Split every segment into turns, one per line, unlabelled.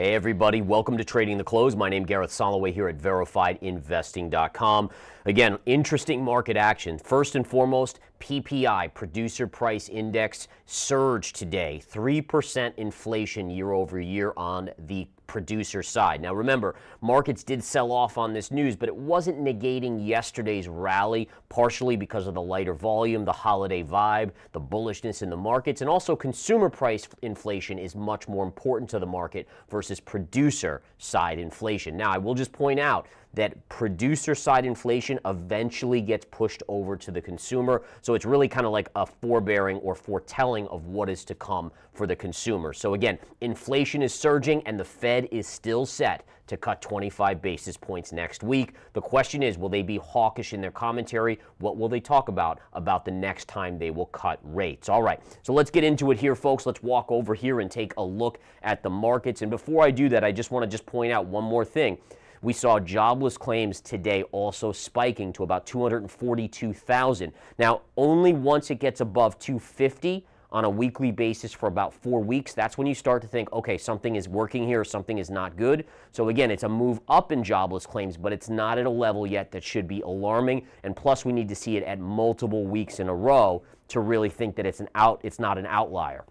Hey everybody, welcome to Trading the Close. My name is Gareth here at verifiedinvesting.com. Again, interesting market action. First and foremost, PPI, Producer Price Index, surged today. 3% inflation year over year on the producer side. Now remember, markets did sell off on this news, but it wasn't negating yesterday's rally, partially because of the lighter volume, the holiday vibe, the bullishness in the markets, and also consumer price inflation is much more important to the market versus producer side inflation. Now, I will just point out that producer side inflation eventually gets pushed over to the consumer. So it's really kind of like a forbearing or foretelling of what is to come for the consumer. So again, inflation is surging and the Fed is still set to cut 25 basis points next week. The question is, will they be hawkish in their commentary? What will they talk about the next time they will cut rates? All right, so let's get into it here, folks. Let's walk over here and take a look at the markets. And before I do that, I just want to point out one more thing. We saw jobless claims today also spiking to about 242,000. Now, only once it gets above 250 on a weekly basis for about 4 weeks, that's when you start to think, okay, something is working here, something is not good. So again, it's a move up in jobless claims, but it's not at a level yet that should be alarming. And plus, we need to see it at multiple weeks in a row to really think that it's not an outlier.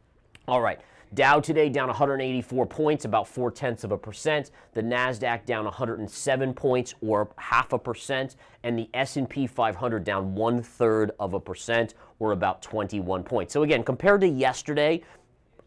All right. Dow today down 184 points, about 0.4%. The NASDAQ down 107 points, or 0.5%. And the S&P 500 down 1/3%, or about 21 points. So again, compared to yesterday,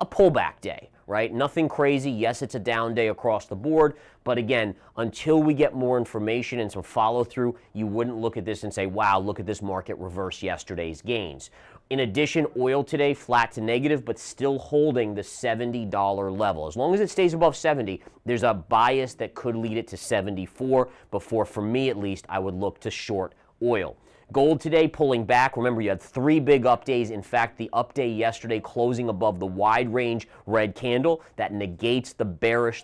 a pullback day, right? Nothing crazy. Yes, it's a down day across the board. But again, until we get more information and some follow through, you wouldn't look at this and say, wow, look at this market reverse yesterday's gains. In addition, oil today flat to negative, but still holding the $70 level. As long as it stays above 70, there's a bias that could lead it to 74 before, for me at least, I would look to short oil. Gold today pulling back. Remember, you had 3 big up days. In fact, the up day yesterday closing above the wide range red candle that negates the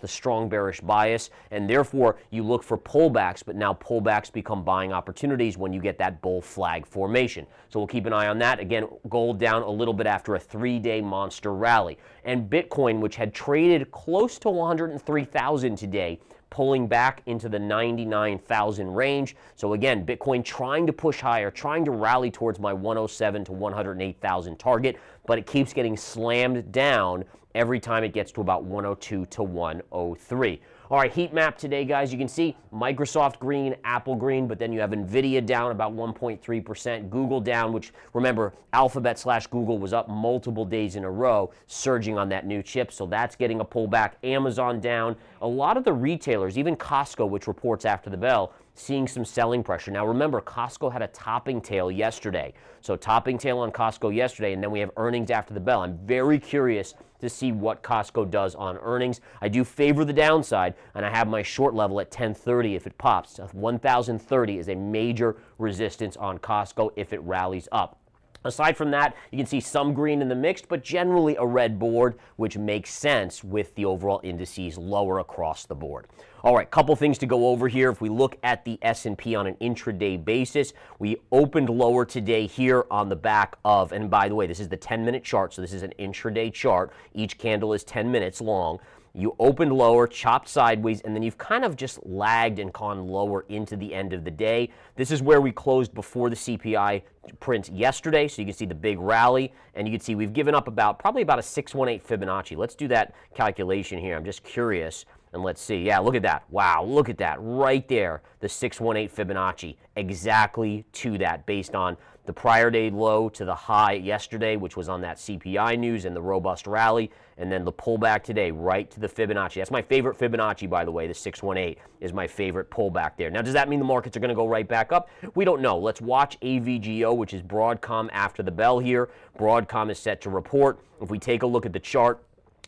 strong bearish bias, and therefore you look for pullbacks, but now pullbacks become buying opportunities when you get that bull flag formation. So we'll keep an eye on that. Again, gold down a little bit after a 3-day monster rally. And Bitcoin, which had traded close to 103,000 today, pulling back into the 99,000 range. So again, Bitcoin trying to push higher, trying to rally towards my 107 to 108,000 target, but it keeps getting slammed down every time it gets to about 102 to 103. All right, heat map today, guys. You can see Microsoft green, Apple green, but then you have NVIDIA down about 1.3%, Google down, which, remember, Alphabet/Google was up multiple days in a row, surging on that new chip, so that's getting a pullback. Amazon down. A lot of the retailers, even Costco, which reports after the bell, seeing some selling pressure. Now remember, Costco had a topping tail yesterday. So topping tail on Costco yesterday, and then we have earnings after the bell. I'm very curious to see what Costco does on earnings. I do favor the downside, and I have my short level at 1030 if it pops. 1,030 is a major resistance on Costco if it rallies up. Aside from that, you can see some green in the mixed, but generally a red board, which makes sense with the overall indices lower across the board. All right, couple things to go over here. If we look at the S&P on an intraday basis, we opened lower today here on the back of, and by the way, this is the 10-minute chart, so this is an intraday chart. Each candle is 10 minutes long. You opened lower, chopped sideways, and then you've kind of just lagged and gone lower into the end of the day. This is where we closed before the CPI print yesterday, so you can see the big rally, and you can see we've given up probably about a 618 Fibonacci. Let's do that calculation here. I'm just curious, and let's see. Yeah, look at that. Wow, look at that. Right there, the 618 Fibonacci, exactly to that, based on the prior day low to the high yesterday, which was on that CPI news and the robust rally, and then the pullback today right to the Fibonacci. That's my favorite Fibonacci, by the way. The 618 is my favorite pullback there. Now, does that mean the markets are going to go right back up? We don't know. Let's watch AVGO, which is Broadcom after the bell here. Broadcom is set to report. If we take a look at the chart,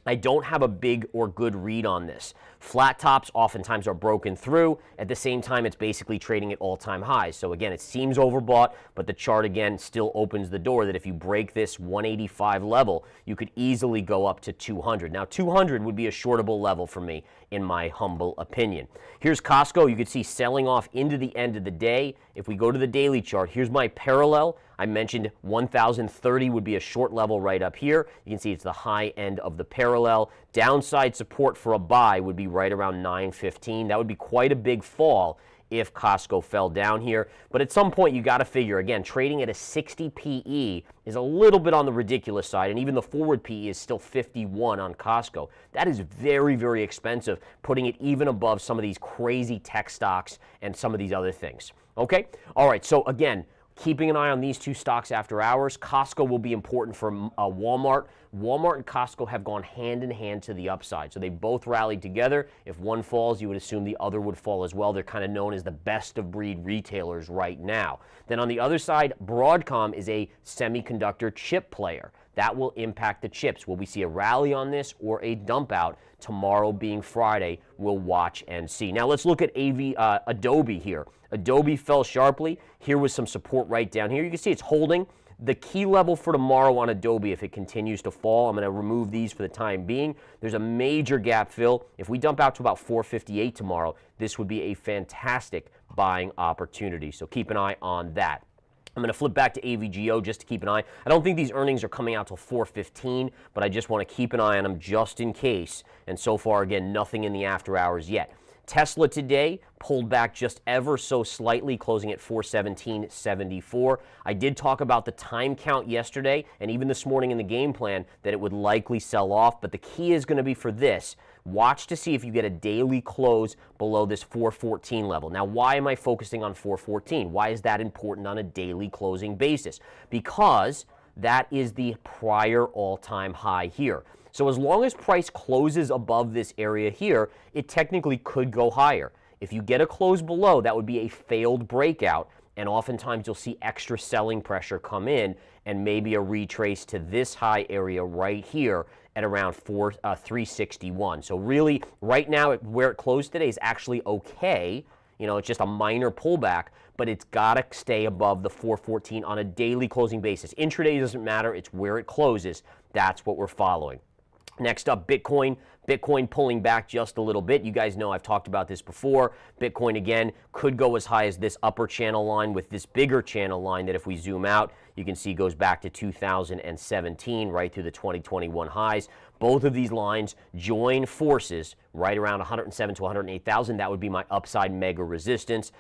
I don't have a big or good read on this. Flat tops oftentimes are broken through. At the same time, it's basically trading at all-time highs. So again, it seems overbought, but the chart again still opens the door that if you break this 185 level, you could easily go up to 200. Now, 200 would be a shortable level for me, in my humble opinion. Here's Costco. You can see selling off into the end of the day. If we go to the daily chart, here's my parallel. I mentioned 1,030 would be a short level right up here. You can see it's the high end of the parallel. Downside support for a buy would be right around 915. That would be quite a big fall if Costco fell down here. But at some point, you got to figure, again, trading at a 60 PE is a little bit on the ridiculous side, and even the forward PE is still 51 on Costco. That is very, very expensive, putting it even above some of these crazy tech stocks and some of these other things. Okay? All right, so again, keeping an eye on these two stocks after hours. Costco will be important for Walmart. Walmart and Costco have gone hand in hand to the upside. So they both rallied together. If one falls, you would assume the other would fall as well. They're kind of known as the best of breed retailers right now. Then on the other side, Broadcom is a semiconductor chip player. That will impact the chips. Will we see a rally on this or a dump out? Tomorrow being Friday, we'll watch and see. Now let's look at Adobe here. Adobe fell sharply. Here was some support right down here. You can see it's holding. The key level for tomorrow on Adobe, if it continues to fall, I'm going to remove these for the time being. There's a major gap fill. If we dump out to about 458 tomorrow, this would be a fantastic buying opportunity. So keep an eye on that. I'm going to flip back to AVGO just to keep an eye. I don't think these earnings are coming out till 4:15, but I just want to keep an eye on them just in case. And so far, again, nothing in the after hours yet. Tesla today pulled back just ever so slightly, closing at 417.74. I did talk about the time count yesterday and even this morning in the game plan that it would likely sell off, but the key is going to be for this. Watch to see if you get a daily close below this 414 level. Now, why am I focusing on 414? Why is that important on a daily closing basis? Because that is the prior all-time high here. So as long as price closes above this area here, it technically could go higher. If you get a close below, that would be a failed breakout, and oftentimes you'll see extra selling pressure come in and maybe a retrace to this high area right here at around 361. So really, right now, where it closed today is actually okay. You know, it's just a minor pullback, but it's got to stay above the 414 on a daily closing basis. Intraday doesn't matter. It's where it closes. That's what we're following. Next up, Bitcoin. Bitcoin pulling back just a little bit. You guys know I've talked about this before. Bitcoin, again, could go as high as this upper channel line with this bigger channel line that if we zoom out, you can see goes back to 2017, right through the 2021 highs. Both of these lines join forces right around 107 to 108,000. That would be my upside mega resistance.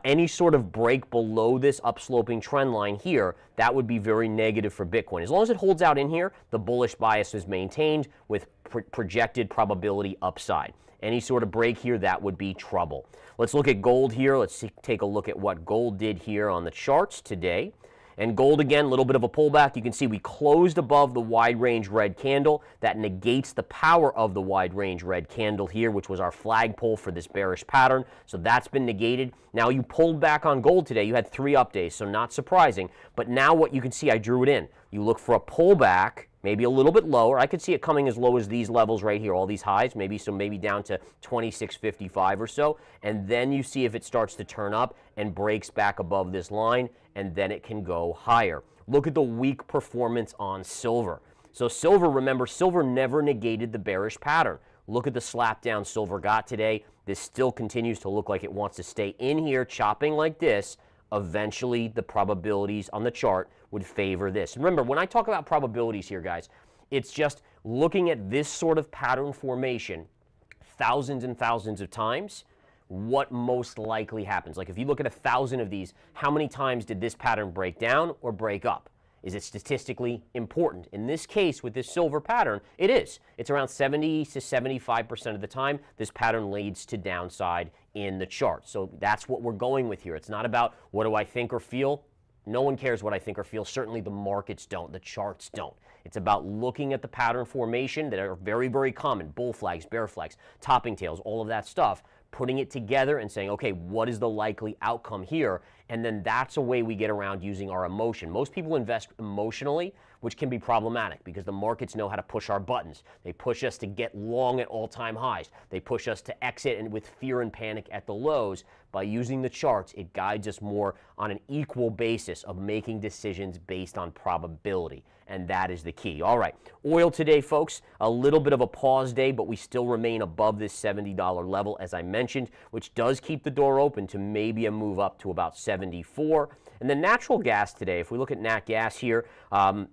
Any sort of break below this upsloping trend line here, that would be very negative for Bitcoin. As long as it holds out in here, the bullish bias is maintained with projected probability upside. Any sort of break here, that would be trouble. Let's look at gold here. Let's take a look at what gold did here on the charts today. And gold, again, a little bit of a pullback. You can see we closed above the wide range red candle. That negates the power of the wide range red candle here, which was our flagpole for this bearish pattern. So that's been negated. Now you pulled back on gold today. You had 3 up days, so not surprising. But now what you can see, I drew it in. You look for a pullback, maybe a little bit lower. I could see it coming as low as these levels right here, all these highs, maybe down to 26.55 or so. And then you see if it starts to turn up and breaks back above this line, and then it can go higher. Look at the weak performance on silver. So silver, remember, silver never negated the bearish pattern. Look at the slap down silver got today. This still continues to look like it wants to stay in here, chopping like this. Eventually, the probabilities on the chart would favor this. Remember, when I talk about probabilities here, guys, it's just looking at this sort of pattern formation thousands and thousands of times, what most likely happens. Like if you look at 1,000 of these, how many times did this pattern break down or break up? Is it statistically important? In this case, with this silver pattern, it is. It's around 70 to 75% of the time, this pattern leads to downside in the chart. So that's what we're going with here. It's not about what do I think or feel. No one cares what I think or feel. Certainly the markets don't. The charts don't. It's about looking at the pattern formation that are very, very common. Bull flags, bear flags, topping tails, all of that stuff. Putting it together and saying, okay, what is the likely outcome here? And then that's a way we get around using our emotion. Most people invest emotionally, which can be problematic because the markets know how to push our buttons. They push us to get long at all-time highs. They push us to exit and with fear and panic at the lows. By using the charts, it guides us more on an equal basis of making decisions based on probability, and that is the key. All right, oil today, folks, a little bit of a pause day, but we still remain above this $70 level, as I mentioned, which does keep the door open to maybe a move up to about 74. And then natural gas today, if we look at nat gas here,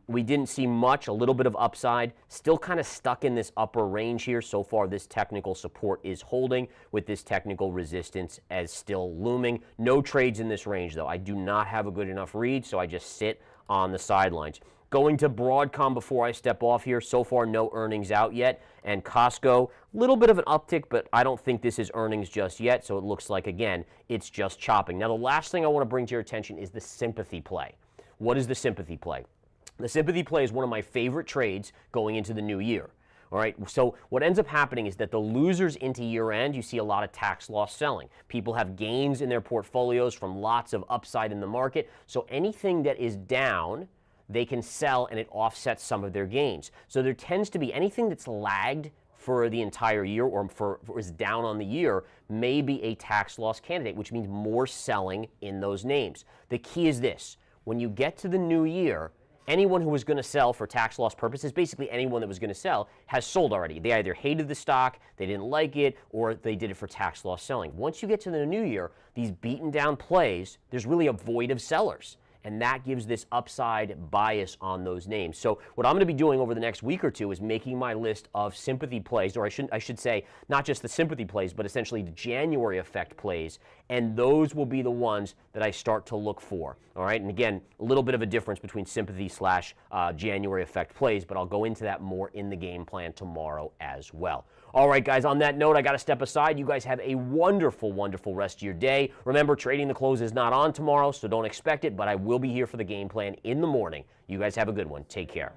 we didn't see much, a little bit of upside, still kind of stuck in this upper range here. So far, this technical support is holding with this technical resistance as still looming. No trades in this range, though. I do not have a good enough read, so I just sit on the sidelines. Going to Broadcom before I step off here. So far, no earnings out yet. And Costco, a little bit of an uptick, but I don't think this is earnings just yet. So it looks like, again, it's just chopping. Now, the last thing I want to bring to your attention is the sympathy play. What is the sympathy play? The sympathy play is one of my favorite trades going into the new year. All right, so what ends up happening is that the losers into year end, you see a lot of tax loss selling. People have gains in their portfolios from lots of upside in the market. So anything that is down, they can sell and it offsets some of their gains. So there tends to be anything that's lagged for the entire year or is down on the year may be a tax loss candidate, which means more selling in those names. The key is this: when you get to the new year, anyone who was going to sell for tax loss purposes, basically anyone that was going to sell, has sold already. They either hated the stock, they didn't like it, or they did it for tax loss selling. Once you get to the new year, these beaten down plays, there's really a void of sellers. And that gives this upside bias on those names. So what I'm going to be doing over the next week or two is making my list of sympathy plays, or I should say not just the sympathy plays, but essentially the January effect plays, and those will be the ones that I start to look for. All right, and again, a little bit of a difference between sympathy / January effect plays, but I'll go into that more in the game plan tomorrow as well. All right, guys, on that note, I got to step aside. You guys have a wonderful, wonderful rest of your day. Remember, trading the close is not on tomorrow, so don't expect it, but I will be here for the game plan in the morning. You guys have a good one. Take care.